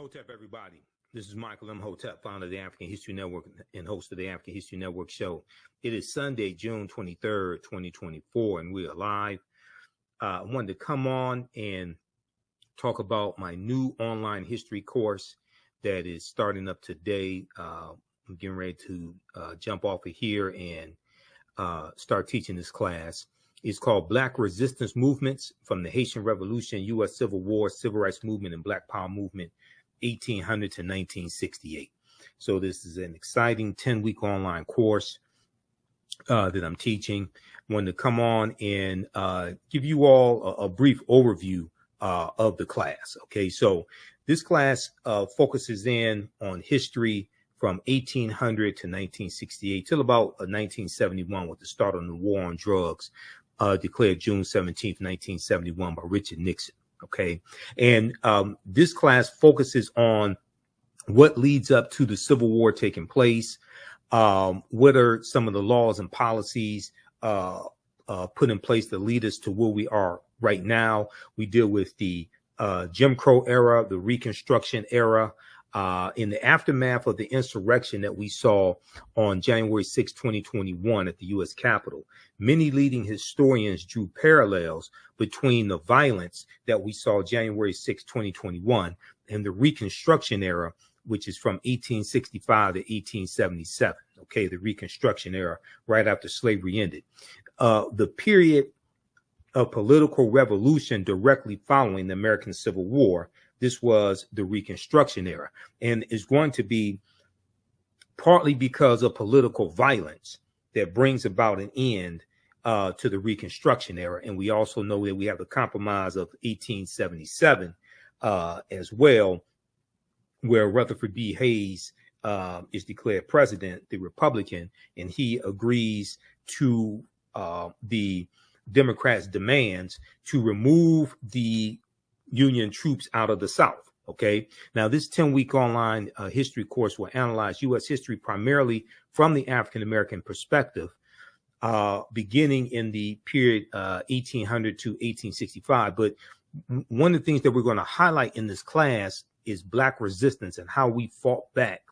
Hotep, everybody. This is Michael Imhotep, founder of the African History Network and host of the African History Network show. It is Sunday, June 23rd, 2024, and we are live. I wanted to come on and talk about my new online history course that is starting up today. I'm getting ready to jump off of here and start teaching this class. It's called Black Resistance Movements from the Haitian Revolution, U.S. Civil War, Civil Rights Movement, and Black Power Movement, 1800 to 1968. So this is an exciting 10-week online course that I'm teaching. I wanted to come on and give you all a brief overview of the class. Okay, so this class focuses in on history from 1800 to 1968 till about 1971, with the start of the war on drugs, declared June 17th, 1971 by Richard Nixon. Okay. And this class focuses on what leads up to the Civil War taking place. What are some of the laws and policies put in place that lead us to where we are right now? We deal with the Jim Crow era, the Reconstruction era, in the aftermath of the insurrection that we saw on January 6, 2021 at the U.S. Capitol. Many leading historians drew parallels between the violence that we saw January 6, 2021 and the Reconstruction era, which is from 1865 to 1877. Okay, the Reconstruction era, right after slavery ended. The period of political revolution directly following the American Civil War, this was the Reconstruction era, and is going to be partly because of political violence that brings about an end to the Reconstruction era. And we also know that we have the Compromise of 1877 as well, where Rutherford B. Hayes is declared president, the Republican, and he agrees to the Democrats' demands to remove the Union troops out of the South. Okay. Now, this 10-week online history course will analyze U.S. history primarily from the African-American perspective, beginning in the period 1800 to 1865. But one of the things that we're going to highlight in this class is Black resistance and how we fought back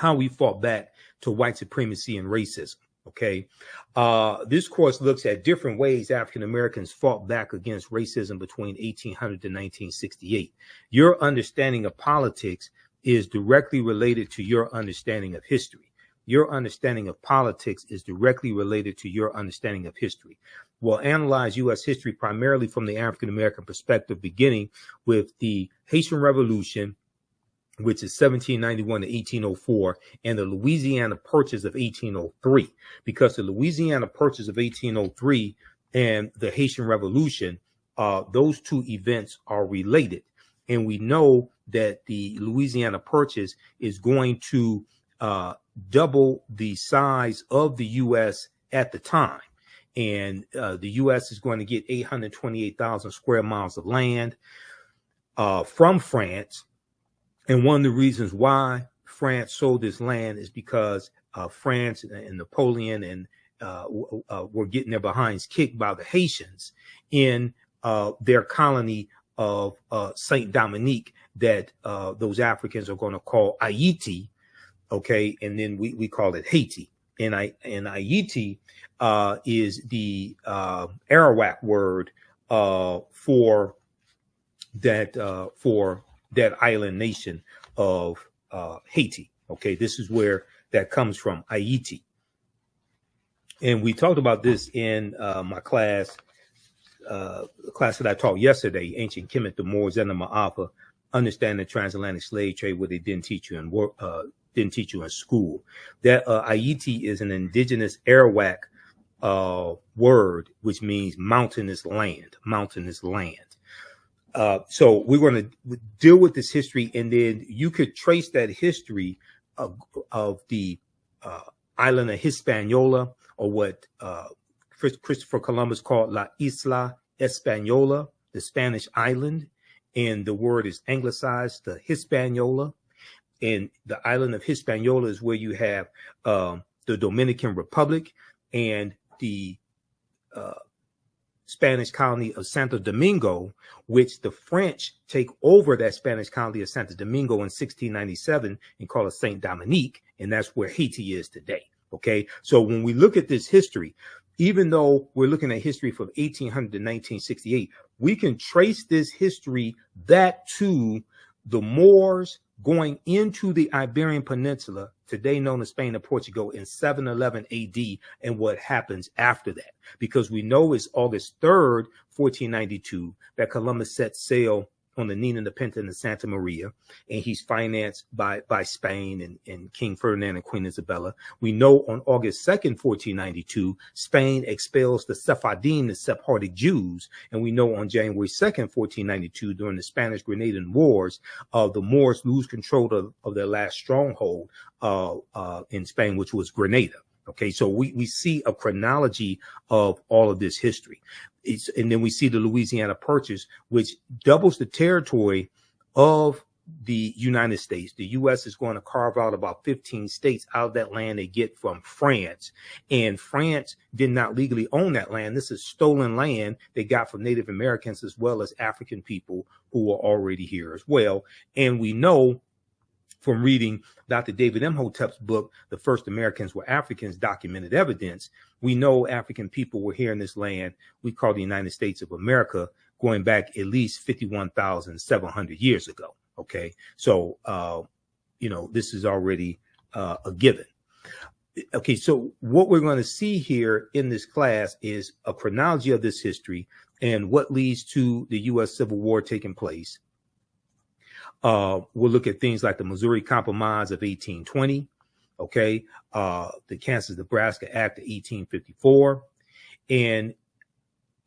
to white supremacy and racism. Okay. This course looks at different ways African Americans fought back against racism between 1800 to 1968. Your understanding of politics is directly related to your understanding of history. Your understanding of politics is directly related to your understanding of history. We'll analyze U.S. history primarily from the African American perspective, beginning with the Haitian Revolution, which is 1791 to 1804, and the Louisiana Purges of 1803, because the Louisiana Purges of 1803 and the Haitian Revolution, those two events are related. And we know that the Louisiana Purges is going to double the size of the U.S. at the time. And the U.S. is going to get 828,000 square miles of land from France. And one of the reasons why France sold this land is because France and Napoleon and were getting their behinds kicked by the Haitians in their colony of Saint Dominique that those Africans are going to call Haiti. Okay, and then we call it Haiti. And Haiti is the Arawak word for that island nation of Haiti. Okay, this is where that comes from, Haiti. And we talked about this in my class, the class that I taught yesterday, Ancient Kemet, the Moors, and the Ma'afa, Understanding the Transatlantic Slave Trade, what they didn't teach you in school. That Haiti is an indigenous Arawak word, which means mountainous land, so we're going to deal with this history, and then you could trace that history of the island of Hispaniola, or what Christopher Columbus called La Isla Española, the Spanish island, and the word is anglicized to Hispaniola. And the island of Hispaniola is where you have the Dominican Republic and the Spanish colony of Santo Domingo, which the French take over that Spanish colony of Santo Domingo in 1697 and call it Saint Dominique, and that's where Haiti is today. Okay, so when we look at this history, even though we're looking at history from 1800 to 1968, we can trace this history back to the Moors going into the Iberian Peninsula, today known as Spain and Portugal, in 711 AD, and what happens after that. Because we know it's August 3rd, 1492, that Columbus sets sail on the Nina, the Pinta, and the Santa Maria, and he's financed by Spain and King Ferdinand and Queen Isabella. We know on August 2nd, 1492, Spain expels the Sephardim, the Sephardic Jews, and we know on January 2nd, 1492, during the Spanish-Grenadian Wars, the Moors lose control of their last stronghold in Spain, which was Grenada. Okay, so we see a chronology of all of this history. And then we see the Louisiana Purchase, which doubles the territory of the United States. The U.S. is going to carve out about 15 states out of that land they get from France. And France did not legally own that land. This is stolen land they got from Native Americans as well as African people who were already here as well. And we know from reading Dr. David Imhotep's book, The First Americans Were Africans, Documented Evidence, we know African people were here in this land we call the United States of America, going back at least 51,700 years ago. Okay, so, this is already a given. Okay, so what we're going to see here in this class is a chronology of this history and what leads to the U.S. Civil War taking place. We'll look at things like the Missouri Compromise of 1820, okay, the Kansas-Nebraska Act of 1854, and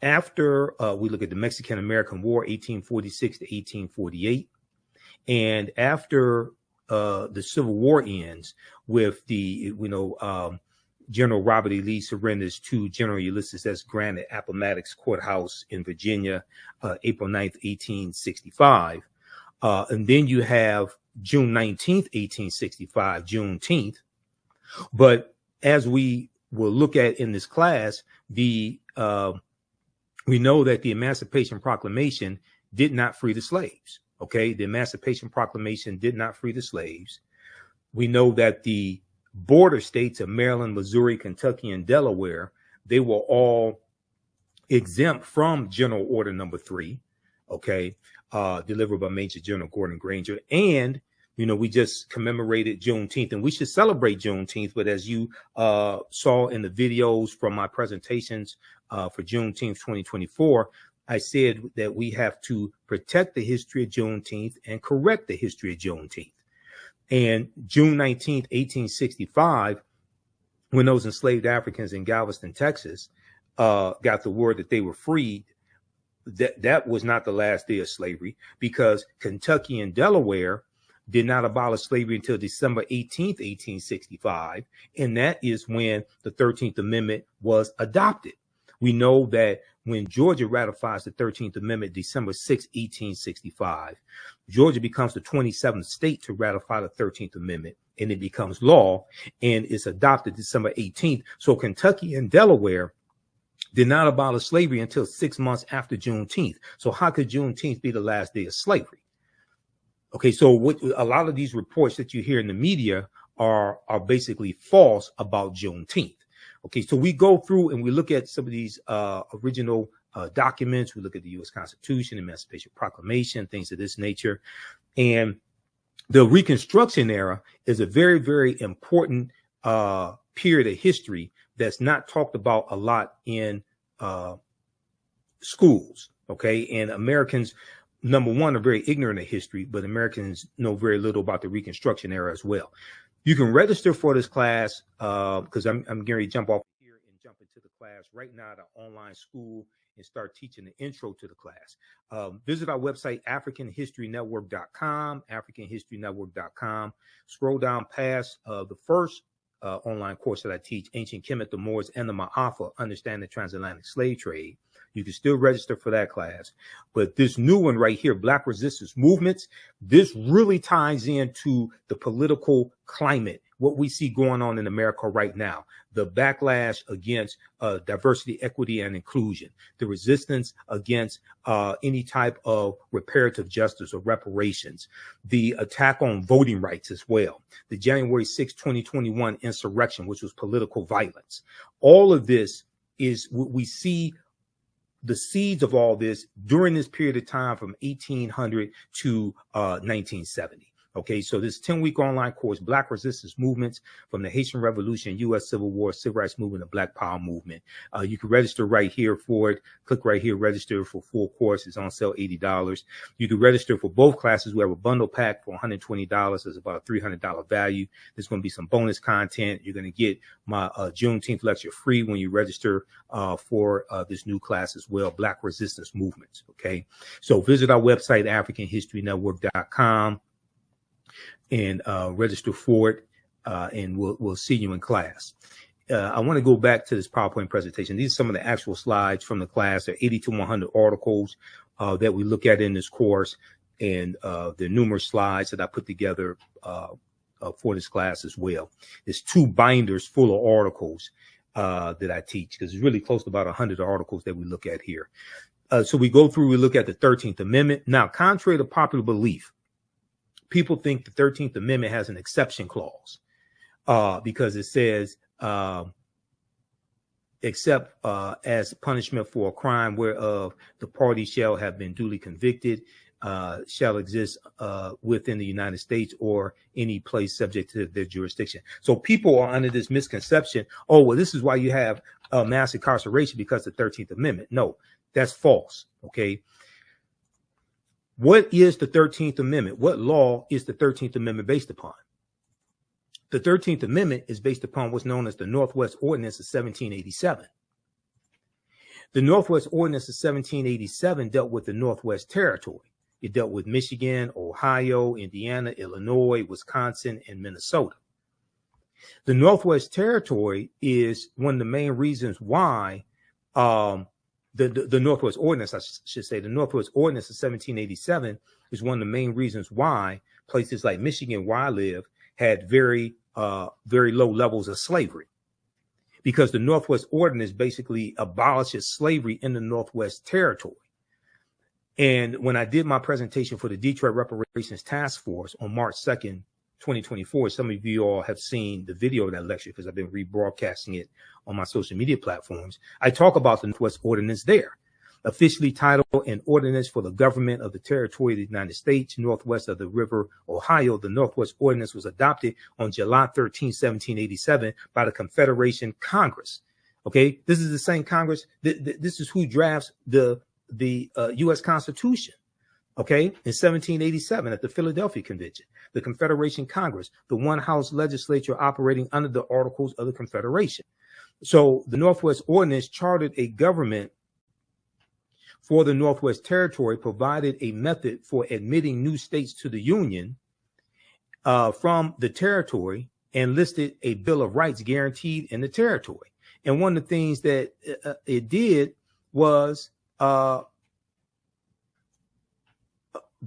after we look at the Mexican-American War, 1846 to 1848, and after the Civil War ends with the, General Robert E. Lee surrenders to General Ulysses S. Grant at Appomattox Courthouse in Virginia, April 9th, 1865. And then you have June 19th, 1865, Juneteenth. But as we will look at in this class, we know that the Emancipation Proclamation did not free the slaves. Okay, the Emancipation Proclamation did not free the slaves. We know that the border states of Maryland, Missouri, Kentucky, and Delaware, they were all exempt from General Order Number 3. Okay, delivered by Major General Gordon Granger. And, we just commemorated Juneteenth, and we should celebrate Juneteenth. But as you saw in the videos from my presentations for Juneteenth 2024, I said that we have to protect the history of Juneteenth and correct the history of Juneteenth. And June 19th, 1865, when those enslaved Africans in Galveston, Texas, got the word that they were freed, that was not the last day of slavery, because Kentucky and Delaware did not abolish slavery until December 18th, 1865. And that is when the 13th Amendment was adopted. We know that when Georgia ratifies the 13th Amendment, December 6, 1865, Georgia becomes the 27th state to ratify the 13th Amendment, and it becomes law, and it's adopted December 18th. So Kentucky and Delaware did not abolish slavery until 6 months after Juneteenth. So how could Juneteenth be the last day of slavery? Okay, so a lot of these reports that you hear in the media are basically false about Juneteenth. Okay, so we go through and we look at some of these original documents. We look at the U.S. Constitution, Emancipation Proclamation, things of this nature. And the Reconstruction era is a very, very important period of history that's not talked about a lot in schools. Okay, and Americans, number one, are very ignorant of history, but Americans know very little about the Reconstruction era as well. You can register for this class because I'm getting ready to jump off here and jump into the class right now at our online school and start teaching the intro to the class. Visit our website, AfricanHistoryNetwork.com, AfricanHistoryNetwork.com. Scroll down past the first online course that I teach, Ancient Kemet, the Moors, and the Ma'afa, Understand the Transatlantic Slave Trade. You can still register for that class. But this new one right here, Black Resistance Movements, this really ties into the political climate what we see going on in America right now, the backlash against diversity, equity, and inclusion, the resistance against any type of reparative justice or reparations, the attack on voting rights as well, the January 6, 2021 insurrection, which was political violence. All of this is what we see. The seeds of all this during this period of time from 1800 to 1970. Okay, so this 10-week online course, Black Resistance Movements from the Haitian Revolution, U.S. Civil War, Civil Rights Movement, and Black Power Movement. You can register right here for it. Click right here, register for full course. It's on sale, $80. You can register for both classes. We have a bundle pack for $120. It's about a $300 value. There's going to be some bonus content. You're going to get my Juneteenth lecture free when you register for this new class as well, Black Resistance Movements. Okay, so visit our website, AfricanHistoryNetwork.com. and register for it, and we'll see you in class. I want to go back to this PowerPoint presentation. These are some of the actual slides from the class. There are 80 to 100 articles that we look at in this course, and there are numerous slides that I put together for this class as well. There's 2 binders full of articles that I teach, because it's really close to about 100 articles that we look at here. So we go through, we look at the 13th Amendment. Now, contrary to popular belief, people think the 13th Amendment has an exception clause because it says, except as punishment for a crime whereof the party shall have been duly convicted, shall exist within the United States or any place subject to their jurisdiction. So people are under this misconception, oh, well, this is why you have mass incarceration, because of the 13th Amendment. No, that's false, okay? What is the 13th Amendment? What law is the 13th Amendment based upon? The 13th Amendment is based upon what's known as the Northwest Ordinance of 1787. The Northwest Ordinance of 1787 dealt with the Northwest Territory. It dealt with Michigan, Ohio, Indiana, Illinois, Wisconsin, and Minnesota. The Northwest Territory is one of the main reasons why the Northwest Ordinance, I should say, the Northwest Ordinance of 1787 is one of the main reasons why places like Michigan, where I live, had very low levels of slavery, because the Northwest Ordinance basically abolishes slavery in the Northwest Territory. And when I did my presentation for the Detroit Reparations Task Force on March 2nd, 2024, some of you all have seen the video of that lecture because I've been rebroadcasting it on my social media platforms. I talk about the Northwest Ordinance there, officially titled An Ordinance for the Government of the Territory of the United States, Northwest of the River Ohio. The Northwest Ordinance was adopted on July 13, 1787 by the Confederation Congress. Okay, this is the same Congress. This is who drafts the U.S. Constitution. Okay, in 1787 at the Philadelphia Convention, the Confederation Congress, the one house legislature operating under the Articles of the Confederation. So the Northwest Ordinance chartered a government for the Northwest Territory, provided a method for admitting new states to the Union from the territory, and listed a Bill of Rights guaranteed in the territory. And one of the things that it did was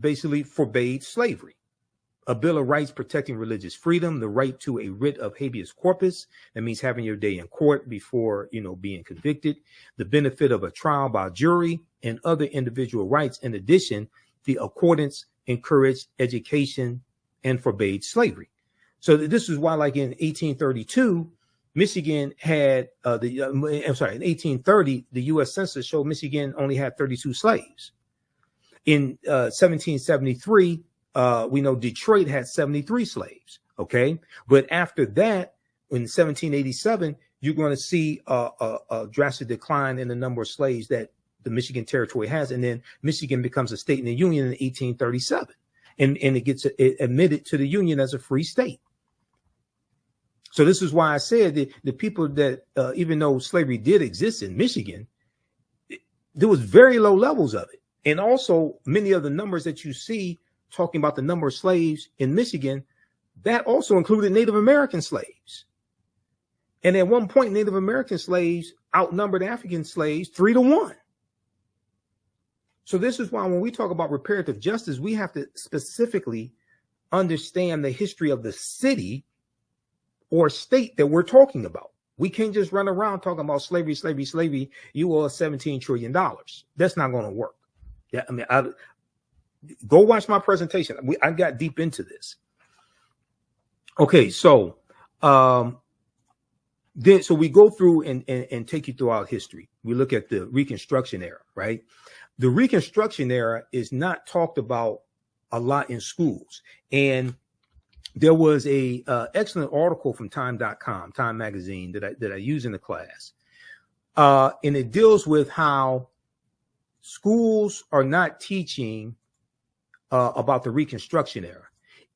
basically forbade slavery. A Bill of Rights protecting religious freedom, the right to a writ of habeas corpus, that means having your day in court before, being convicted, the benefit of a trial by jury, and other individual rights. In addition, the accordance encouraged education and forbade slavery. So this is why, like in 1832, Michigan had in 1830, the U.S. Census showed Michigan only had 32 slaves. In 1773, we know Detroit had 73 slaves. Okay, but after that, in 1787, you're going to see a drastic decline in the number of slaves that the Michigan Territory has, and then Michigan becomes a state in the Union in 1837, and it gets admitted to the Union as a free state. So this is why I said that the people that, even though slavery did exist in Michigan, there was very low levels of it. And also many of the numbers that you see talking about the number of slaves in Michigan, that also included Native American slaves. And at one point, Native American slaves outnumbered African slaves 3-1. So this is why when we talk about reparative justice, we have to specifically understand the history of the city or state that we're talking about. We can't just run around talking about slavery, slavery, slavery. You owe us $17 trillion. That's not going to work. Yeah, I mean, go watch my presentation. I got deep into this. Okay, so so we go through and take you throughout history. We look at the Reconstruction era, right? The Reconstruction era is not talked about a lot in schools. And there was a excellent article from time.com, Time magazine, that I use in the class. And it deals with how schools are not teaching about the Reconstruction era.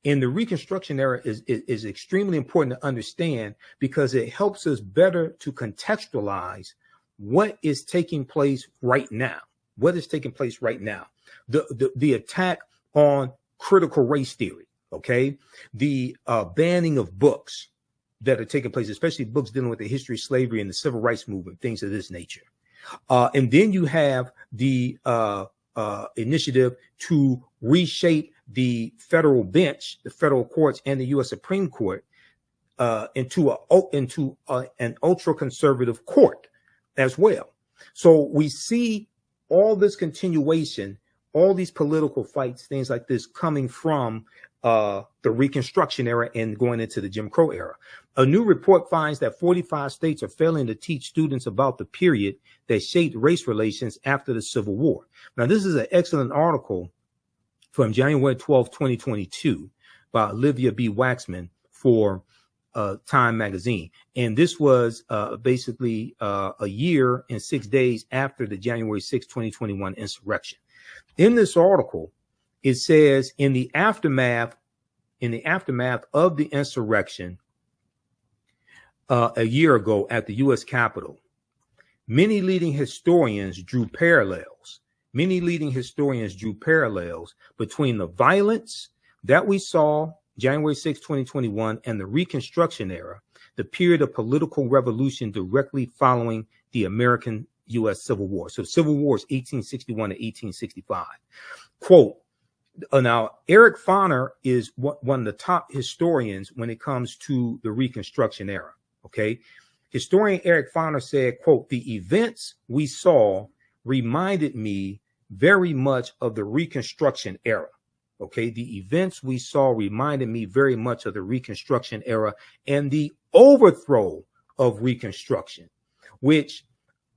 And the Reconstruction era is extremely important to understand because it helps us better to contextualize what is taking place right now. What is taking place right now? The attack on critical race theory, okay? The banning of books that are taking place, especially books dealing with the history of slavery and the civil rights movement, things of this nature. And then you have the initiative to reshape the federal bench, the federal courts, and the U.S. Supreme Court into an ultra-conservative court as well. So we see all this continuation, all these political fights, things like this coming from the Reconstruction era and going into the Jim Crow era. A new report finds that 45 states are failing to teach students about the period that shaped race relations after the Civil War. Now, this is an excellent article from January 12, 2022 by Olivia B. Waxman for Time magazine. And this was basically a year and 6 days after the January 6, 2021 insurrection. In this article, it says in the aftermath of the insurrection a year ago at the U.S. Capitol, many leading historians drew parallels between the violence that we saw January 6, 2021 and the Reconstruction era, the period of political revolution directly following the American U.S. Civil War. So Civil War is 1861 to 1865. Quote, now, Eric Foner is one of the top historians when it comes to the Reconstruction era, okay? Historian Eric Foner said, quote, the events we saw reminded me very much of the Reconstruction era, okay? The events we saw reminded me very much of the Reconstruction era and the overthrow of Reconstruction, which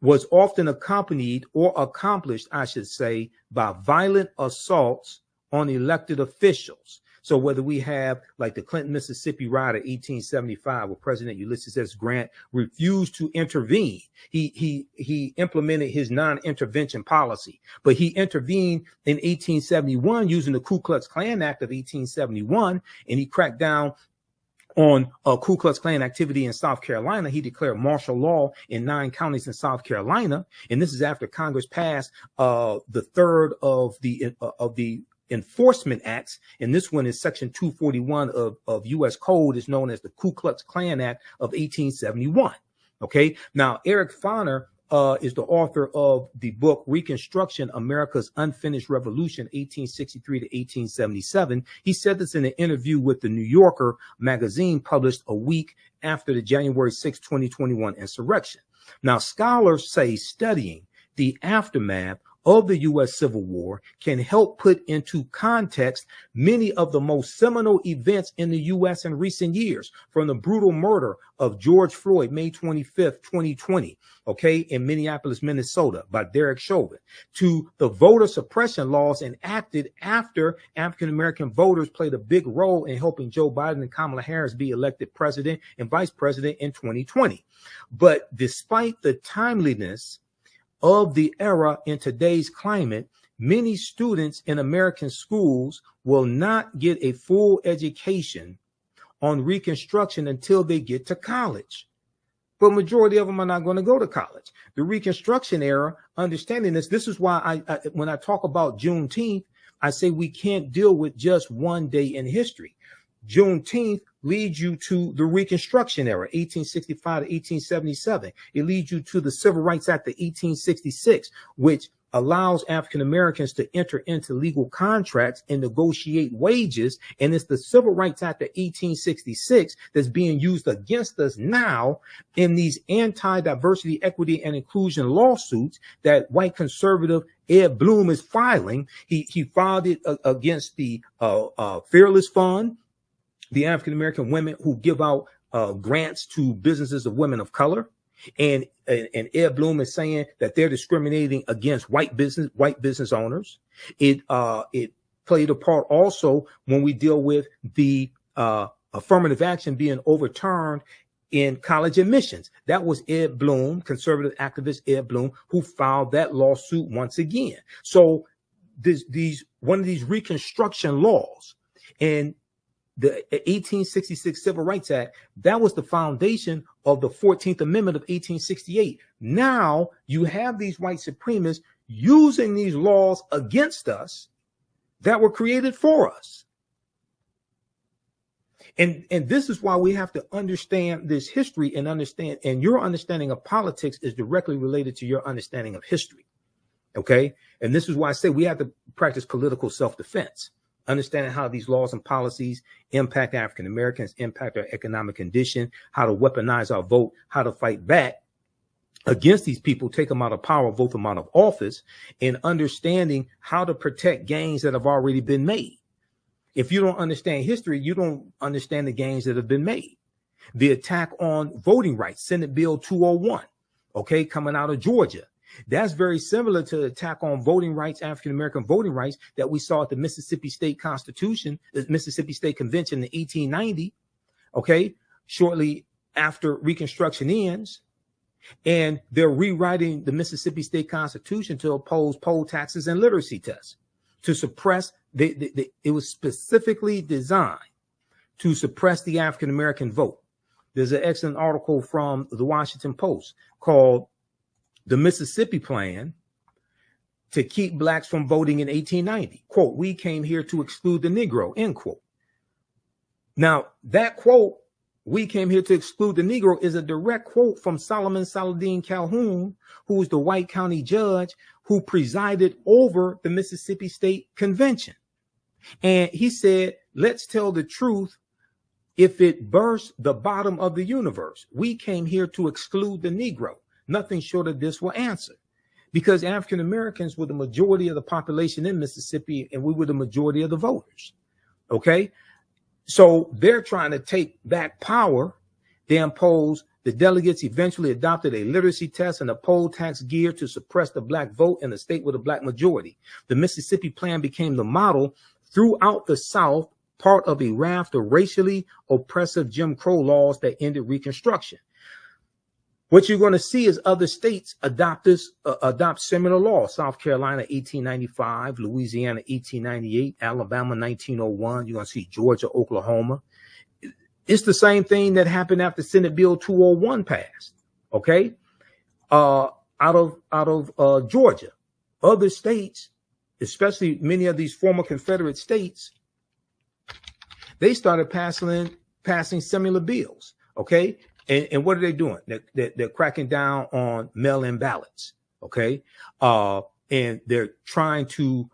was often accompanied or accomplished, I should say, by violent assaults on elected officials. So whether we have like the Clinton, Mississippi riot of 1875, where President Ulysses S. Grant refused to intervene. He implemented his non-intervention policy, but he intervened in 1871 using the Ku Klux Klan Act of 1871, and he cracked down on Ku Klux Klan activity in South Carolina. He declared martial law in 9 counties in South Carolina, and this is after Congress passed the third of the enforcement acts, and this one is section 241 of U.S. Code, is known as the Ku Klux Klan Act of 1871. Okay, now Eric Foner is the author of the book Reconstruction, America's Unfinished Revolution, 1863 to 1877. He said this in an interview with the New Yorker magazine published a week after the January 6, 2021 insurrection. Now, scholars say studying the aftermath of the U.S. Civil War can help put into context many of the most seminal events in the U.S. in recent years, from the brutal murder of George Floyd, May 25th, 2020, okay, in Minneapolis, Minnesota, by Derek Chauvin, to the voter suppression laws enacted after African-American voters played a big role in helping Joe Biden and Kamala Harris be elected president and vice president in 2020. But despite the timeliness of the era in today's climate, many students in American schools will not get a full education on Reconstruction until they get to college. But majority of them are not going to go to college. The Reconstruction era, understanding this is why I when I talk about Juneteenth, I say we can't deal with just one day in history. Juneteenth leads you to the Reconstruction era, 1865 to 1877. It leads you to the Civil Rights Act of 1866, which allows African Americans to enter into legal contracts and negotiate wages. And it's the Civil Rights Act of 1866 that's being used against us now in these anti-diversity, equity, and inclusion lawsuits that white conservative Ed Bloom is filing. He filed it against the Fearless Fund, the African American women who give out grants to businesses of women of color. And Ed Bloom is saying that they're discriminating against white business owners. It played a part also when we deal with the affirmative action being overturned in college admissions. That was Ed Bloom, conservative activist Ed Bloom, who filed that lawsuit once again. So one of these Reconstruction laws and the 1866 Civil Rights Act, that was the foundation of the 14th Amendment of 1868. Now you have these white supremacists using these laws against us that were created for us. And this is why we have to understand this history and understand, and your understanding of politics is directly related to your understanding of history. Okay. And this is why I say we have to practice political self-defense. Understanding how these laws and policies impact African Americans, impact our economic condition, how to weaponize our vote, how to fight back against these people, take them out of power, vote them out of office, and understanding how to protect gains that have already been made. If you don't understand history, you don't understand the gains that have been made. The attack on voting rights, Senate Bill 201, okay, coming out of Georgia. That's very similar to the attack on voting rights, African-American voting rights that we saw at the Mississippi State Constitution, the Mississippi State Convention in 1890, okay, shortly after Reconstruction ends. And they're rewriting the Mississippi State Constitution to oppose poll taxes and literacy tests, to suppress, it was specifically designed to suppress the African-American vote. There's an excellent article from the Washington Post called "The Mississippi Plan to Keep Blacks from Voting in 1890. Quote, "We came here to exclude the Negro," end quote. Now, that quote, "We came here to exclude the Negro," is a direct quote from Solomon Saladin Calhoun, who was the white county judge who presided over the Mississippi State Convention. And he said, "Let's tell the truth. If it bursts the bottom of the universe, we came here to exclude the Negro. Nothing short of this will answer." Because African Americans were the majority of the population in Mississippi, and we were the majority of the voters. Okay. So they're trying to take back power. They imposed, the delegates eventually adopted a literacy test and a poll tax geared to suppress the black vote in a state with a black majority. The Mississippi Plan became the model throughout the South, part of a raft of racially oppressive Jim Crow laws that ended Reconstruction. What you're going to see is other states adopt similar laws. South Carolina, 1895, Louisiana, 1898, Alabama, 1901. You're going to see Georgia, Oklahoma. It's the same thing that happened after Senate Bill 201 passed. Okay. Out of Georgia, other states, especially many of these former Confederate states, they started passing similar bills. Okay. And what are they doing? They're cracking down on mail-in ballots, okay? And they're trying to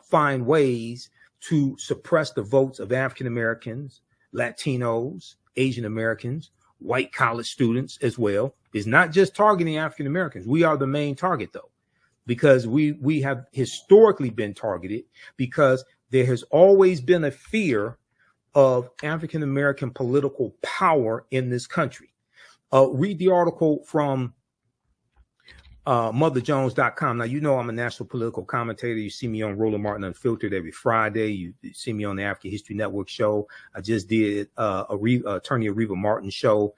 find ways to suppress the votes of African Americans, Latinos, Asian Americans, white college students as well. It's not just targeting African Americans. We are the main target, though, because we have historically been targeted because there has always been a fear of African American political power in this country. Read the article from motherjones.com. Now, you know I'm a national political commentator. You see me on Roland Martin Unfiltered every Friday. You see me on the African History Network show. I just did Attorney Areva Martin show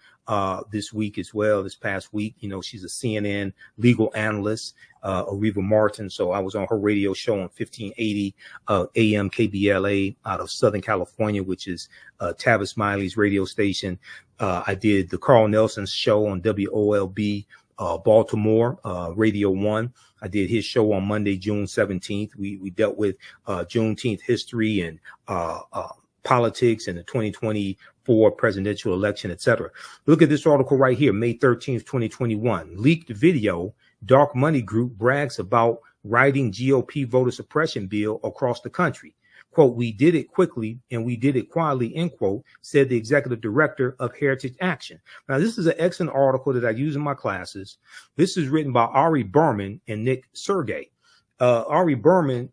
this week as well, this past week. You know, she's a CNN legal analyst, Areva Martin. So I was on her radio show on 1580 AM KBLA out of Southern California, which is Tavis Smiley's radio station. I did the Carl Nelson show on WOLB Baltimore, Radio 1. I did his show on Monday, June 17th. We dealt with Juneteenth history and politics and the 2024 presidential election, etc. Look at this article right here, May 13th, 2021. Leaked video, Dark Money Group brags about writing GOP voter suppression bill across the country. Quote, we did it quickly and we did it quietly, end quote, said the executive director of Heritage Action. Now, this is an excellent article that I use in my classes. This is written by Ari Berman and Nick Sergey. Ari Berman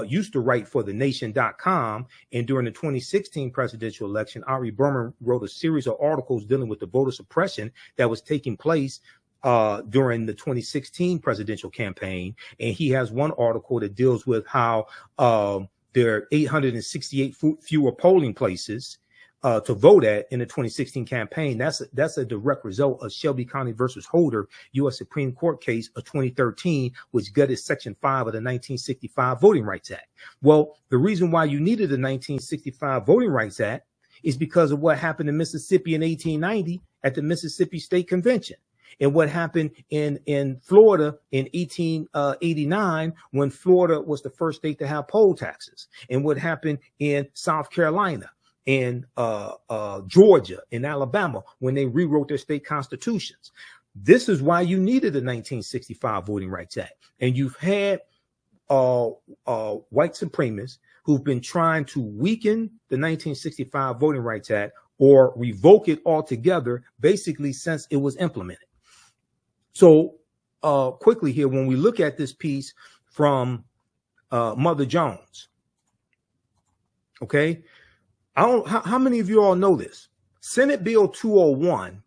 used to write for thenation.com, and during the 2016 presidential election, Ari Berman wrote a series of articles dealing with the voter suppression that was taking place during the 2016 presidential campaign. And he has one article that deals with how there are 868 fewer polling places to vote at in the 2016 campaign. That's a direct result of Shelby County versus Holder, U.S. Supreme Court case of 2013, which gutted Section 5 of the 1965 Voting Rights Act. Well, the reason why you needed the 1965 Voting Rights Act is because of what happened in Mississippi in 1890 at the Mississippi State Convention, and what happened in Florida in 1889 when Florida was the first state to have poll taxes, and what happened in South Carolina and Georgia and Alabama when they rewrote their state constitutions. This is why you needed the 1965 Voting Rights Act. And you've had white supremacists who've been trying to weaken the 1965 Voting Rights Act or revoke it altogether, basically since it was implemented. So quickly here, when we look at this piece from Mother Jones, okay, how many of you all know this? Senate Bill 201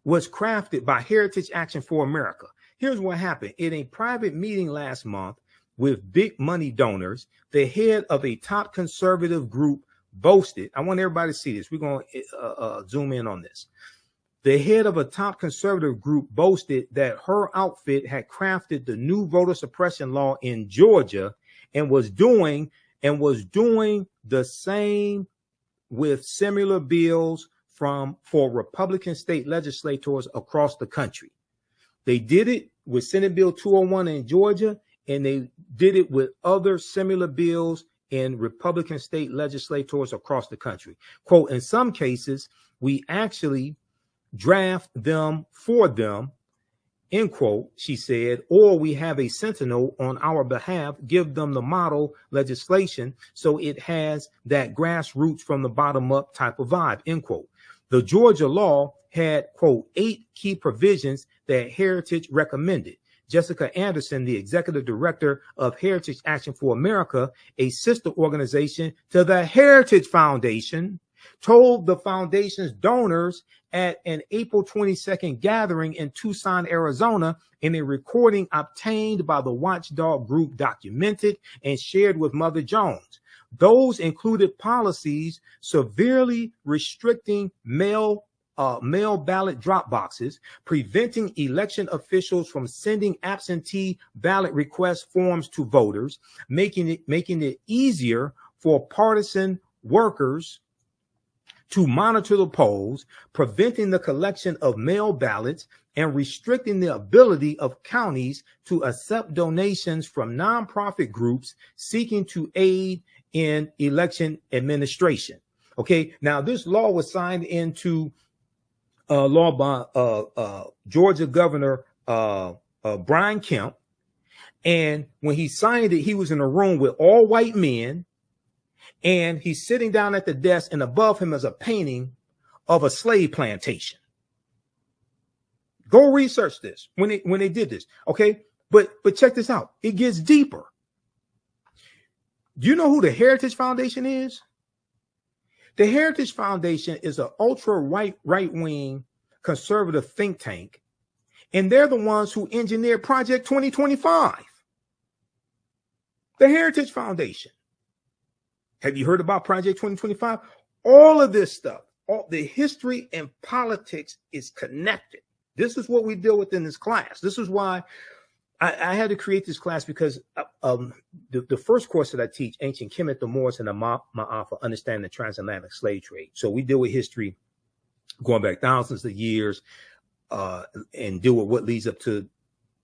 was crafted by Heritage Action for America. Here's what happened. In a private meeting last month with big money donors, the head of a top conservative group boasted, I want everybody to see this. We're going to zoom in on this. The head of a top conservative group boasted that her outfit had crafted the new voter suppression law in Georgia and was doing the same with similar bills for Republican state legislators across the country. They did it with Senate Bill 201 in Georgia, and they did it with other similar bills in Republican state legislators across the country. Quote, in some cases, we actually draft them for them, end quote, she said, or we have a sentinel on our behalf, give them the model legislation so it has that grassroots from the bottom up type of vibe, end quote. The Georgia law had, quote, 8 key provisions that Heritage recommended. Jessica Anderson, the executive director of Heritage Action for America, a sister organization to the Heritage Foundation, told the foundation's donors at an April 22nd gathering in Tucson, Arizona, in a recording obtained by the watchdog group Documented and shared with Mother Jones. Those included policies severely restricting mail ballot drop boxes, preventing election officials from sending absentee ballot request forms to voters, making it easier for partisan workers to monitor the polls, preventing the collection of mail ballots, and restricting the ability of counties to accept donations from nonprofit groups seeking to aid in election administration. Okay, now this law was signed into law by Georgia Governor Brian Kemp, and when he signed it, he was in a room with all white men. And he's sitting down at the desk, and above him is a painting of a slave plantation. Go research this when they did this. Okay. But check this out. It gets deeper. Do you know who the Heritage Foundation is? The Heritage Foundation is an ultra right-wing conservative think tank. And they're the ones who engineered Project 2025. The Heritage Foundation. Have you heard about Project 2025? All of this stuff, all the history and politics is connected. This is what we deal with in this class. This is why I had to create this class, because the first course that I teach, Ancient Kemet, the Moors, and the Ma'afa, Understanding the Transatlantic Slave Trade. So we deal with history going back thousands of years and deal with what leads up to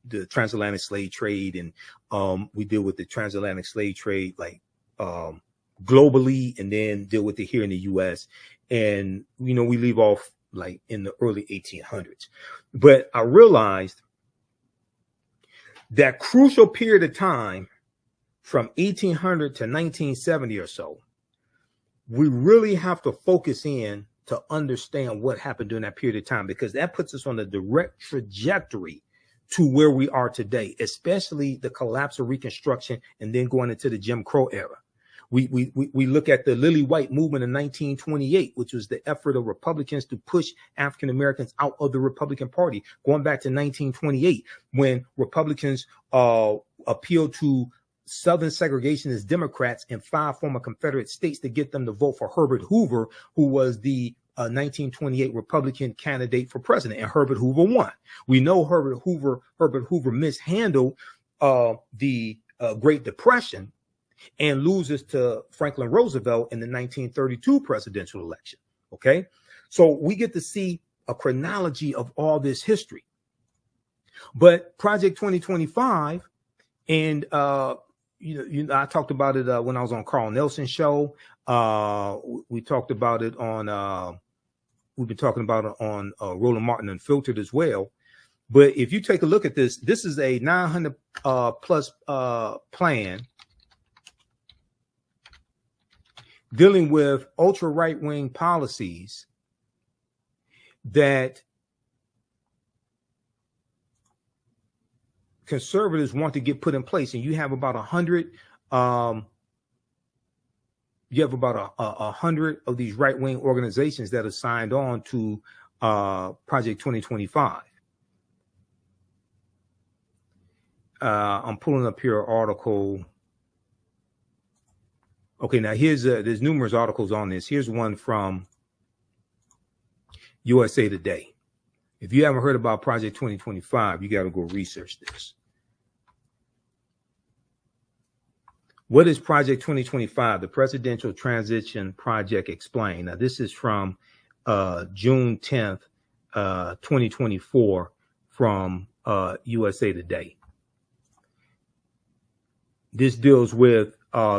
the transatlantic slave trade. And we deal with the transatlantic slave trade, like, globally, and then deal with it here in the U.S. And, you know, we leave off like in the early 1800s. But I realized that crucial period of time from 1800 to 1970 or so, we really have to focus in to understand what happened during that period of time, because that puts us on a direct trajectory to where we are today, especially the collapse of Reconstruction and then going into the Jim Crow era. We look at the Lily White movement in 1928, which was the effort of Republicans to push African Americans out of the Republican Party, going back to 1928, when Republicans appealed to Southern segregationist Democrats in 5 former Confederate states to get them to vote for Herbert Hoover, who was the 1928 Republican candidate for president, and Herbert Hoover won. We know Herbert Hoover mishandled the Great Depression and loses to Franklin Roosevelt in the 1932 presidential election. Okay, so we get to see a chronology of all this history. But Project 2025, and I talked about it when I was on Carl Nelson's show. We talked about it on. We've been talking about it on Roland Martin Unfiltered as well. But if you take a look at this, this is a 900 plus plan dealing with ultra right-wing policies that conservatives want to get put in place. And you have about 100 of these right-wing organizations that are signed on to Project 2025. I'm pulling up here an article. Okay, now there's numerous articles on this. Here's one from USA Today. If you haven't heard about Project 2025, you got to go research this. What is Project 2025? The Presidential Transition Project Explained. Now, this is from June 10th, 2024 from USA Today. This deals with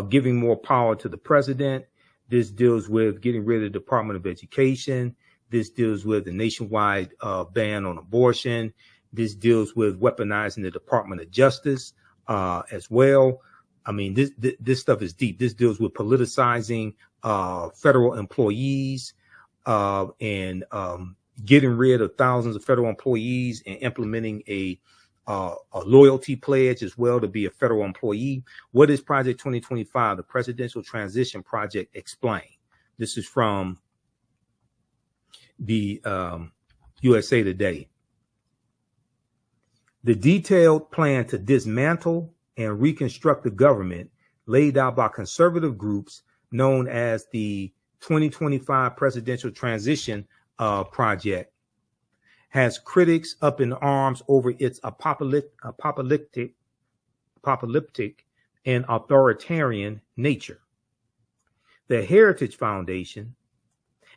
giving more power to the president. This deals with getting rid of the Department of Education. This deals with the nationwide ban on abortion. This deals with weaponizing the Department of Justice as well. I mean, this stuff is deep. This deals with politicizing federal employees and getting rid of thousands of federal employees and implementing a loyalty pledge as well to be a federal employee. What is Project 2025? The Presidential Transition Project Explained. This is from the USA Today. The detailed plan to dismantle and reconstruct the government laid out by conservative groups known as the 2025 Presidential Transition Project has critics up in arms over its apocalyptic and authoritarian nature. The Heritage Foundation,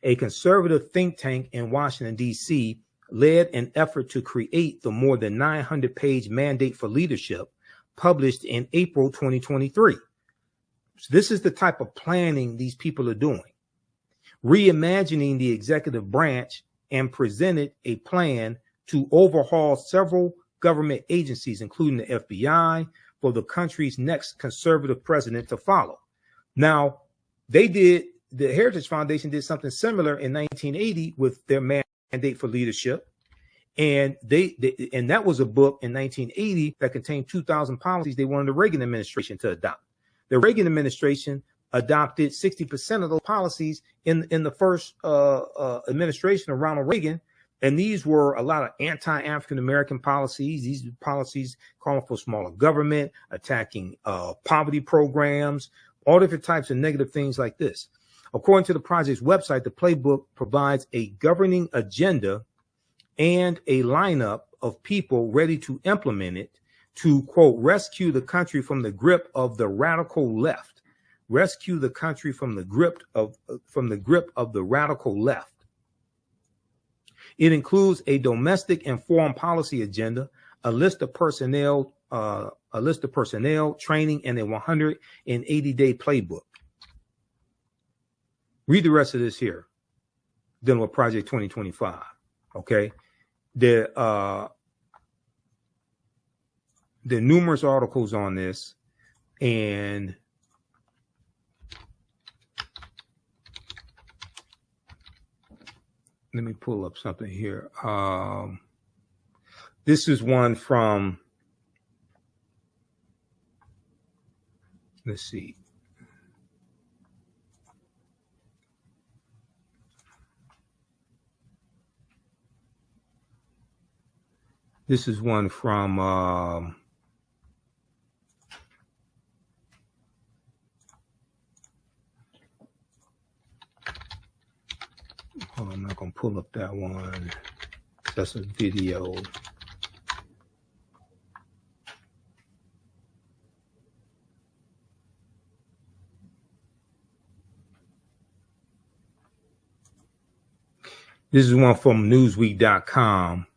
a conservative think tank in Washington, D.C., led an effort to create the more than 900-page Mandate for Leadership published in April 2023. So this is the type of planning these people are doing. Reimagining the executive branch and presented a plan to overhaul several government agencies, including the FBI, for the country's next conservative president to follow. Now, the Heritage Foundation did something similar in 1980 with their Mandate for Leadership. And and that was a book in 1980 that contained 2,000 policies they wanted the Reagan administration to adopt. The Reagan administration adopted 60% of those policies in the first administration of Ronald Reagan. And these were a lot of anti-African American policies. These policies calling for smaller government, attacking poverty programs, all different types of negative things like this. According to the project's website, the playbook provides a governing agenda and a lineup of people ready to implement it to, quote, rescue the country from the grip of the radical left. Rescue the country from the grip of the radical left. It includes a domestic and foreign policy agenda, a list of personnel, training, and a 180-day playbook. Read the rest of this here, dealing with Project 2025. Okay, the there are numerous articles on this, and let me pull up something here. This is one from, let's see. This is one from hold on, I'm not gonna pull up that one. That's a video. This is one from Newsweek.com.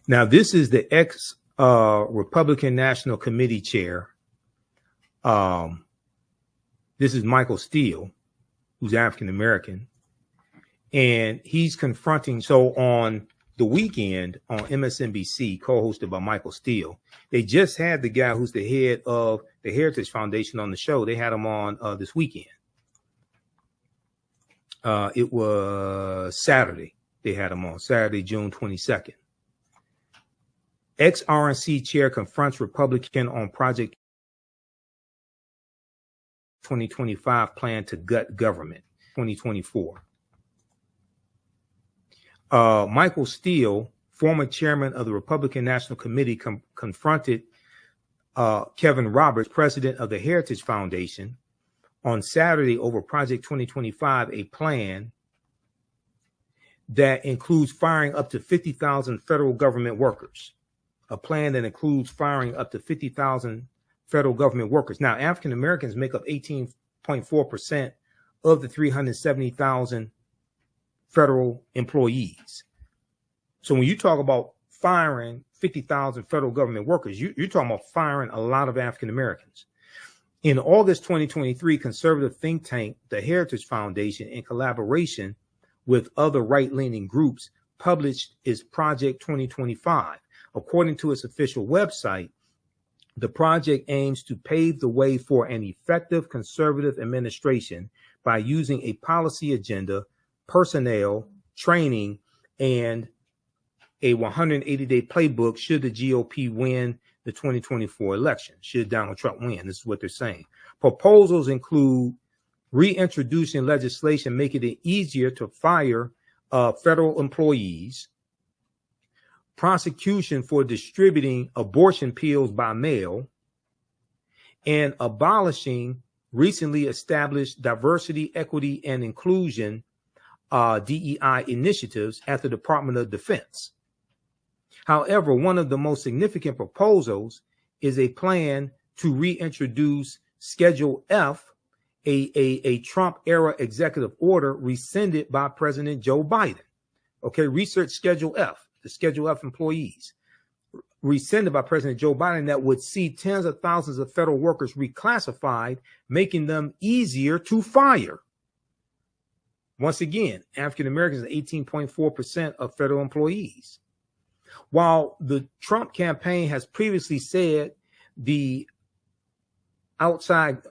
Now, this is the ex-Republican National Committee chair. This is Michael Steele, who's African-American. And he's confronting, so on the weekend on MSNBC, co-hosted by Michael Steele, they just had the guy who's the head of the Heritage Foundation on the show. They had him on this weekend. It was Saturday. They had him on Saturday, June 22nd. Ex-RNC chair confronts Republican on Project 2025 plan to gut government, 2024. Michael Steele, former chairman of the Republican National Committee, confronted Kevin Roberts, president of the Heritage Foundation, on Saturday over Project 2025, a plan that includes firing up to 50,000 federal government workers. A plan that includes firing up to 50,000 federal government workers. Now, African Americans make up 18.4% of the 370,000 federal employees. So when you talk about firing 50,000 federal government workers, you're talking about firing a lot of African Americans. In August 2023, conservative think tank, the Heritage Foundation, in collaboration with other right-leaning groups, published its Project 2025. According to its official website, the project aims to pave the way for an effective conservative administration by using a policy agenda, personnel, training, and a 180-day playbook should the GOP win the 2024 election, should Donald Trump win. This is what they're saying. Proposals include reintroducing legislation making it easier to fire federal employees, prosecution for distributing abortion pills by mail, and abolishing recently established diversity, equity, and inclusion DEI initiatives at the Department of Defense. However, one of the most significant proposals is a plan to reintroduce Schedule F, a Trump-era executive order rescinded by President Joe Biden. Okay, research Schedule F, the Schedule F employees, rescinded by President Joe Biden, that would see tens of thousands of federal workers reclassified, making them easier to fire. Once again, African Americans are 18.4% of federal employees. While the Trump campaign has previously said outside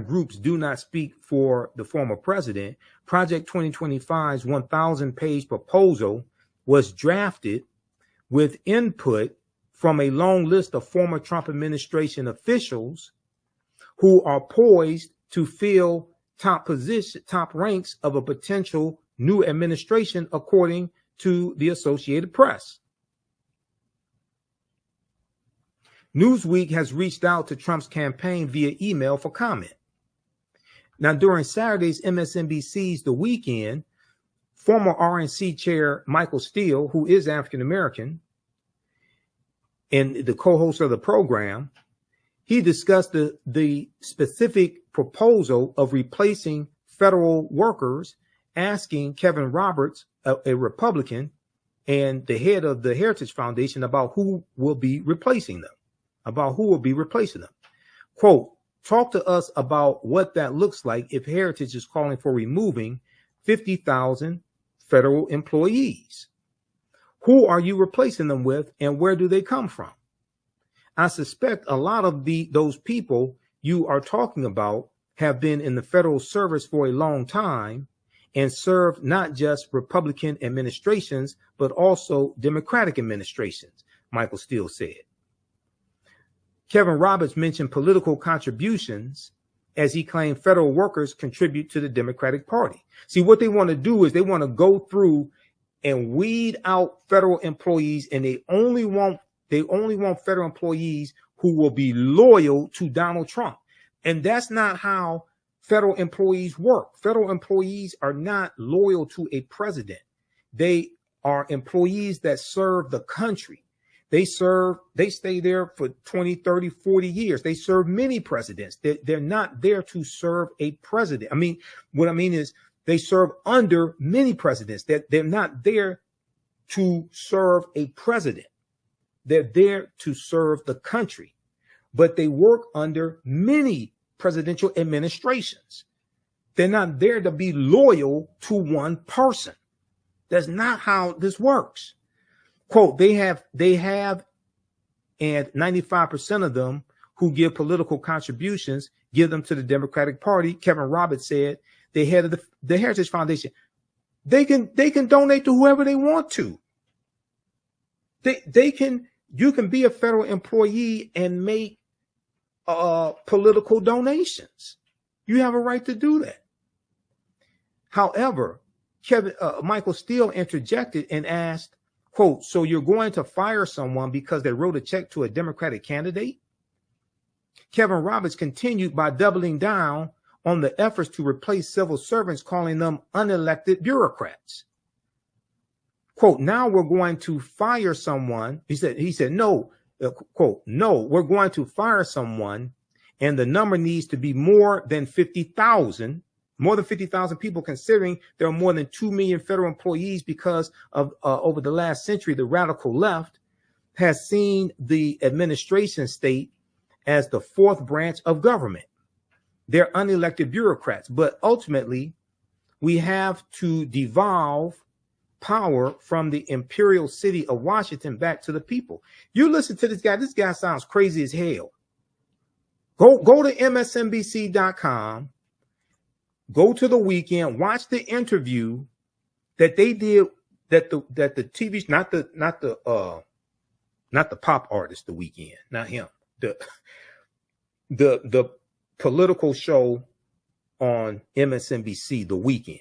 groups do not speak for the former president, Project 2025's 1,000-page proposal was drafted with input from a long list of former Trump administration officials who are poised to fill top ranks of a potential new administration, according to the Associated Press. Newsweek has reached out to Trump's campaign via email for comment. Now, during Saturday's MSNBC's The Weekend, former RNC chair Michael Steele, who is African American and the co-host of the program, he discussed the specific proposal of replacing federal workers, asking Kevin Roberts, a Republican and the head of the Heritage Foundation, about who will be replacing them. Quote, talk to us about what that looks like if Heritage is calling for removing 50,000 federal employees. Who are you replacing them with, and where do they come from? I suspect a lot of those people you are talking about have been in the federal service for a long time and served not just Republican administrations, but also Democratic administrations, Michael Steele said. Kevin Roberts mentioned political contributions as he claimed federal workers contribute to the Democratic Party. See, what they want to do is they want to go through and weed out federal employees, and they only want federal employees who will be loyal to Donald Trump. And that's not how federal employees work. Federal employees are not loyal to a president. They are employees that serve the country. They stay there for 20, 30, 40 years. They serve many presidents. They're not there to serve a president. What I mean is they serve under many presidents. They're not there to serve a president. They're there to serve the country, but they work under many presidential administrations. They're not there to be loyal to one person. That's not how this works. Quote, they have, and 95% of them who give political contributions give them to the Democratic Party. Kevin Roberts said, the head of the Heritage Foundation, they can donate to whoever they want to. You can be a federal employee and make political donations. You have a right to do that. However, Michael Steele interjected and asked, quote, so you're going to fire someone because they wrote a check to a Democratic candidate? Kevin Roberts continued by doubling down on the efforts to replace civil servants, calling them unelected bureaucrats. Quote, now we're going to fire someone. He said, no, quote, no, we're going to fire someone, and the number needs to be more than 50,000 people, considering there are more than 2 million federal employees because of over the last century, the radical left has seen the administration state as the fourth branch of government. They're unelected bureaucrats, but ultimately we have to devolve power from the imperial city of Washington back to the people. You listen to this guy. This guy sounds crazy as hell. Go to MSNBC.com. Go to The Weekend. Watch the interview that they did. That the TV, not the pop artist, The Weekend, not him. The political show on MSNBC, The Weekend.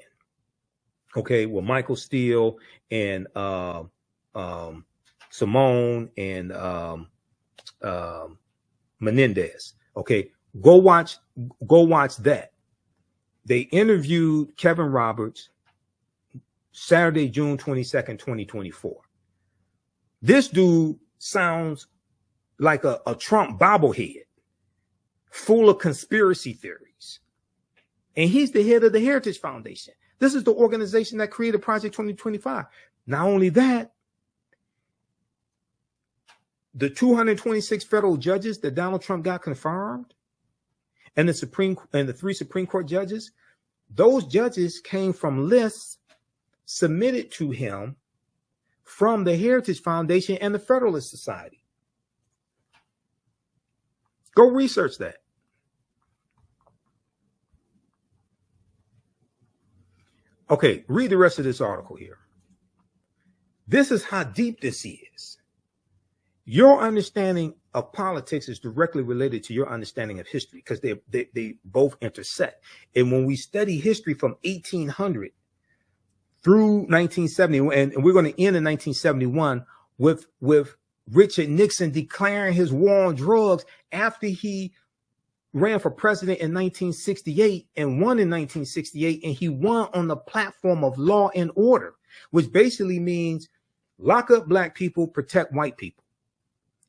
Okay, with Michael Steele and Simone and Menendez. Okay, go watch that. They interviewed Kevin Roberts Saturday, June 22nd, 2024. This dude sounds like a Trump bobblehead, full of conspiracy theories. And he's the head of the Heritage Foundation. This is the organization that created Project 2025. Not only that, the 226 federal judges that Donald Trump got confirmed, and the 3 Supreme Court judges, those judges came from lists submitted to him from the Heritage Foundation and the Federalist Society. Go research that. Okay, read the rest of this article here. This is how deep this is. Your understanding of politics is directly related to your understanding of history because they both intersect. And when we study history from 1800 through 1970, and we're going to end in 1971 with Richard Nixon declaring his war on drugs after he ran for president in 1968 and won in 1968, and he won on the platform of law and order, which basically means lock up black people, protect white people.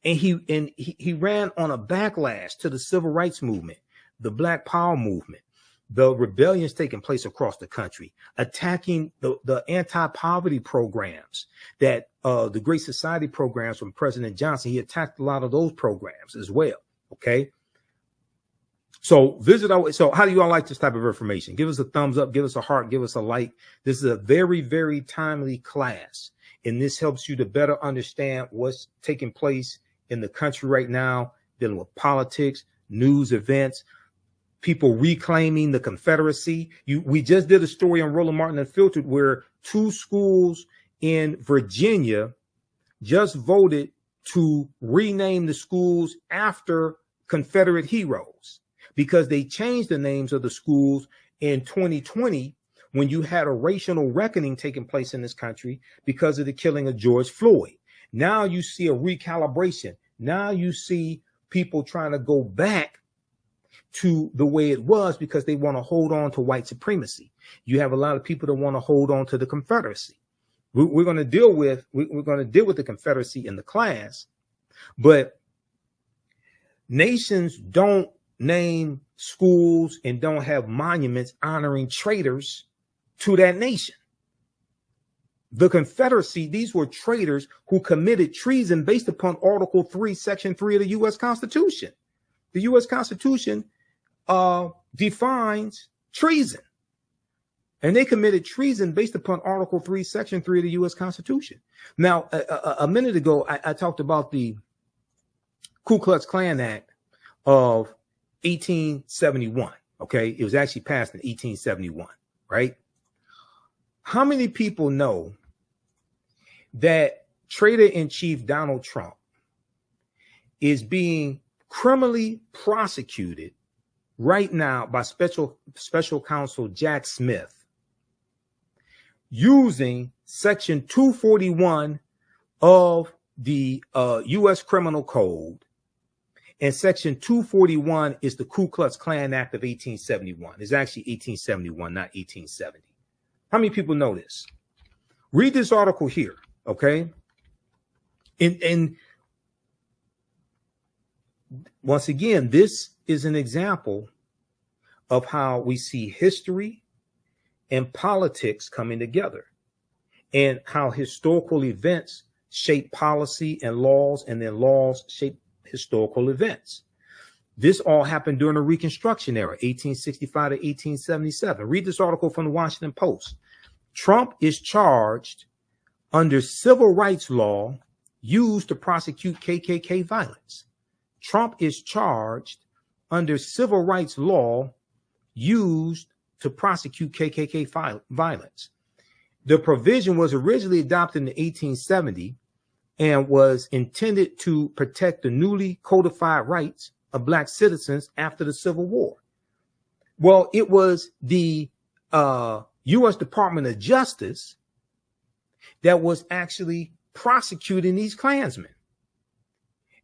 And he ran on a backlash to the civil rights movement, the Black Power movement, the rebellions taking place across the country, attacking the anti-poverty programs that the Great Society programs from President Johnson. He attacked a lot of those programs as well. Okay. So so how do you all like this type of information? Give us a thumbs up, give us a heart, give us a like. This is a very, very timely class, and this helps you to better understand what's taking place in the country right now, dealing with politics, news events, people reclaiming the Confederacy. We just did a story on Roland Martin Unfiltered where 2 schools in Virginia just voted to rename the schools after Confederate heroes because they changed the names of the schools in 2020 when you had a racial reckoning taking place in this country because of the killing of George Floyd. Now you see a recalibration. Now you see people trying to go back to the way it was because they want to hold on to white supremacy. You have a lot of people that want to hold on to the Confederacy. We're going to deal with the Confederacy in the class, but nations don't name schools and don't have monuments honoring traitors to that nation. The Confederacy, these were traitors who committed treason based upon Article 3, Section 3 of the U.S. Constitution. The U.S. Constitution defines treason. And they committed treason based upon Article 3, Section 3 of the U.S. Constitution. Now, a minute ago, I talked about the Ku Klux Klan Act of 1871. Okay, it was actually passed in 1871, right? How many people know that Traitor-in-Chief Donald Trump is being criminally prosecuted right now by special counsel Jack Smith using Section 241 of the U.S. Criminal Code? And Section 241 is the Ku Klux Klan Act of 1871. It's actually 1871, not 1870. How many people know this? Read this article here, okay? And once again, this is an example of how we see history and politics coming together and how historical events shape policy and laws, and then laws shape historical events. This all happened during the Reconstruction era, 1865 to 1877. Read this article from the Washington Post. Trump is charged under civil rights law used to prosecute KKK violence. Trump is charged under civil rights law used to prosecute KKK violence. The provision was originally adopted in 1870 and was intended to protect the newly codified rights of Black citizens after the Civil War. Well, it was the U.S. Department of Justice that was actually prosecuting these Klansmen.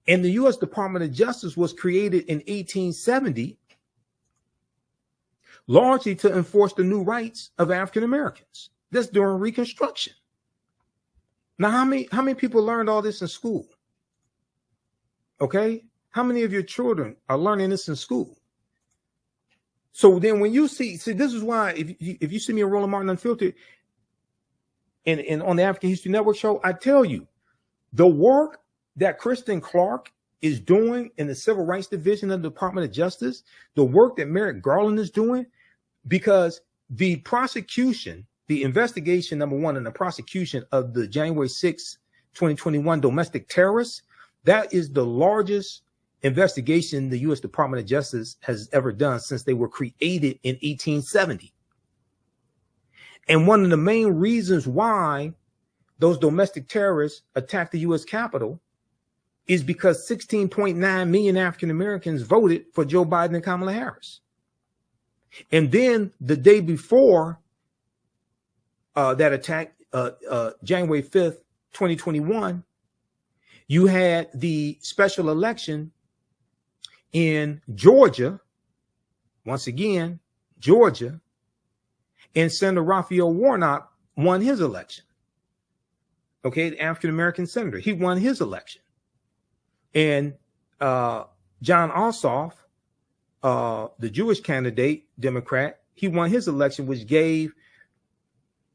And the U.S. Department of Justice was created in 1870 largely to enforce the new rights of African Americans. That's during Reconstruction. Now, how many people learned all this in school? Okay? How many of your children are learning this in school? So then when you see this is why if you see me on Roland Martin Unfiltered and on the African History Network show, I tell you, the work that Kristen Clark is doing in the Civil Rights Division of the Department of Justice, the work that Merrick Garland is doing, because the prosecution, the investigation, number one, and the prosecution of the January 6, 2021 domestic terrorists, that is the largest investigation the U.S. Department of Justice has ever done since they were created in 1870. And one of the main reasons why those domestic terrorists attacked the U.S. Capitol is because 16.9 million African Americans voted for Joe Biden and Kamala Harris. And then the day before that attack, January 5th, 2021, you had the special election in Georgia, once again, Georgia, and Senator Raphael Warnock won his election. Okay, the African-American senator, he won his election. And John Ossoff, the Jewish candidate, Democrat, he won his election, which gave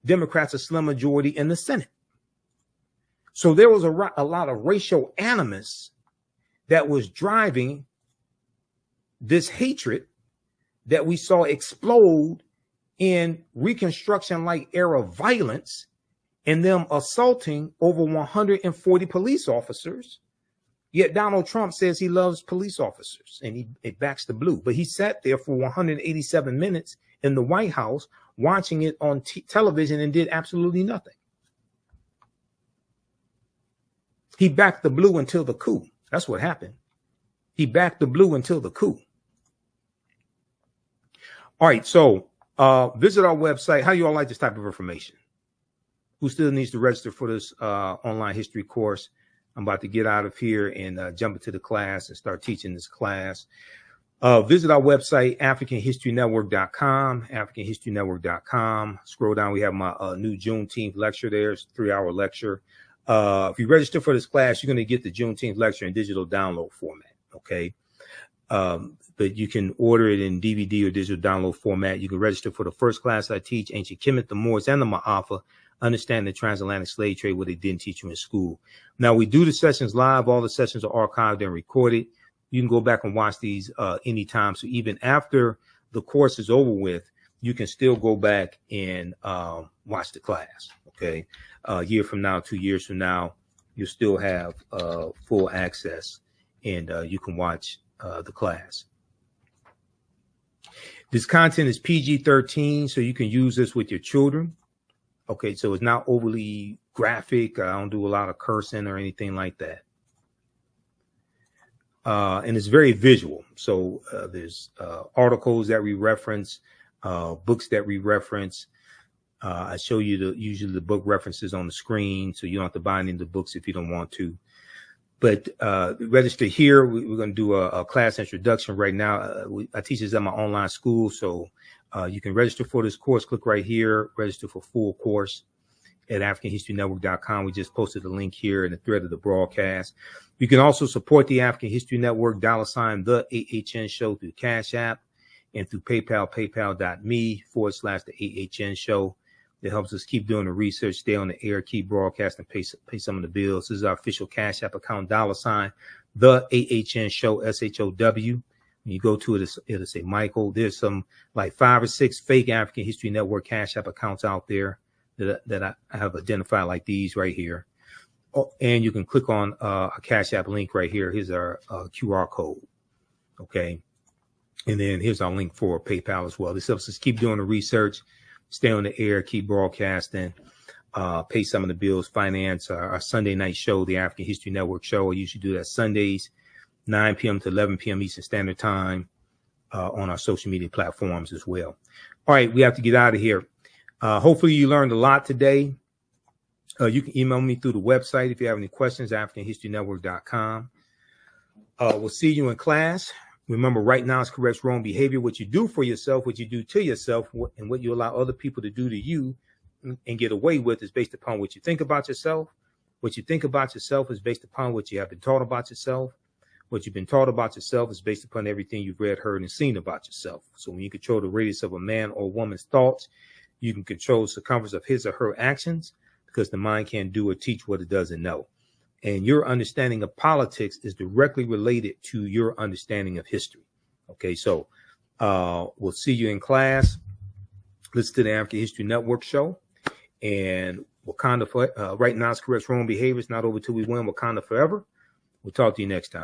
Democrats a slim majority in the Senate. So there was a lot of racial animus that was driving this hatred that we saw explode in Reconstruction-like era violence and them assaulting over 140 police officers, Yet Donald Trump says he loves police officers and he backs the blue. But he sat there for 187 minutes in the White House watching it on television and did absolutely nothing. He backed the blue until the coup. That's what happened. He backed the blue until the coup. All right, so visit our website. How do you all like this type of information? Who still needs to register for this online history course? I'm about to get out of here and jump into the class and start teaching this class. Visit our website, AfricanHistoryNetwork.com, AfricanHistoryNetwork.com. Scroll down. We have my new Juneteenth lecture there. It's a 3-hour lecture. If you register for this class, you're going to get the Juneteenth lecture in digital download format. Okay. But you can order it in DVD or digital download format. You can register for the first class I teach, Ancient Kemet, the Moors, and the Ma'afa, Understand the Transatlantic Slave Trade, what they didn't teach you in school. Now, we do the sessions live. All the sessions are archived and recorded. You can go back and watch these anytime. So even after the course is over with, you can still go back and watch the class. Okay. A year from now, 2 years from now, you'll still have full access and you can watch the class. This content is PG-13, so you can use this with your children. Okay, so it's not overly graphic. I don't do a lot of cursing or anything like that. And it's very visual. So there's articles that we reference, books that we reference. I show you usually the book references on the screen, so you don't have to buy any of the books if you don't want to. But register here. We're going to do a class introduction right now. I teach this at my online school, so you can register for this course. Click right here, register for full course at AfricanHistoryNetwork.com. We just posted the link here in the thread of the broadcast. You can also support the African History Network, $ the AHN show through Cash App and through PayPal, paypal.me/the AHN show. It helps us keep doing the research, stay on the air, keep broadcasting, pay some of the bills. This is our official Cash App account, $ the AHN show, SHOW. When you go to it, it'll say Michael. There's some like 5 or 6 fake African History Network Cash App accounts out there that I have identified, like these right here. Oh, and you can click on a Cash App link right here. Here's our QR code. Okay. And then here's our link for PayPal as well. This helps us keep doing the research, stay on the air, keep broadcasting, pay some of the bills, finance our Sunday night show, the African History Network show. I usually do that Sundays, 9 p.m. to 11 p.m. Eastern Standard Time on our social media platforms as well. All right, we have to get out of here. Hopefully you learned a lot today. You can email me through the website if you have any questions, AfricanHistoryNetwork.com. We'll see you in class. Remember, right now is corrects wrong behavior. What you do for yourself, what you do to yourself, and what you allow other people to do to you and get away with is based upon what you think about yourself. What you think about yourself is based upon what you have been taught about yourself. What you've been taught about yourself is based upon everything you've read, heard, and seen about yourself. So when you control the radius of a man or woman's thoughts, you can control the circumference of his or her actions, because the mind can't do or teach what it doesn't know. And your understanding of politics is directly related to your understanding of history. Okay, so we'll see you in class. Listen to the African History Network show. And Wakanda, right now is correct wrong behavior. It's not over till we win. Wakanda forever. We'll talk to you next time.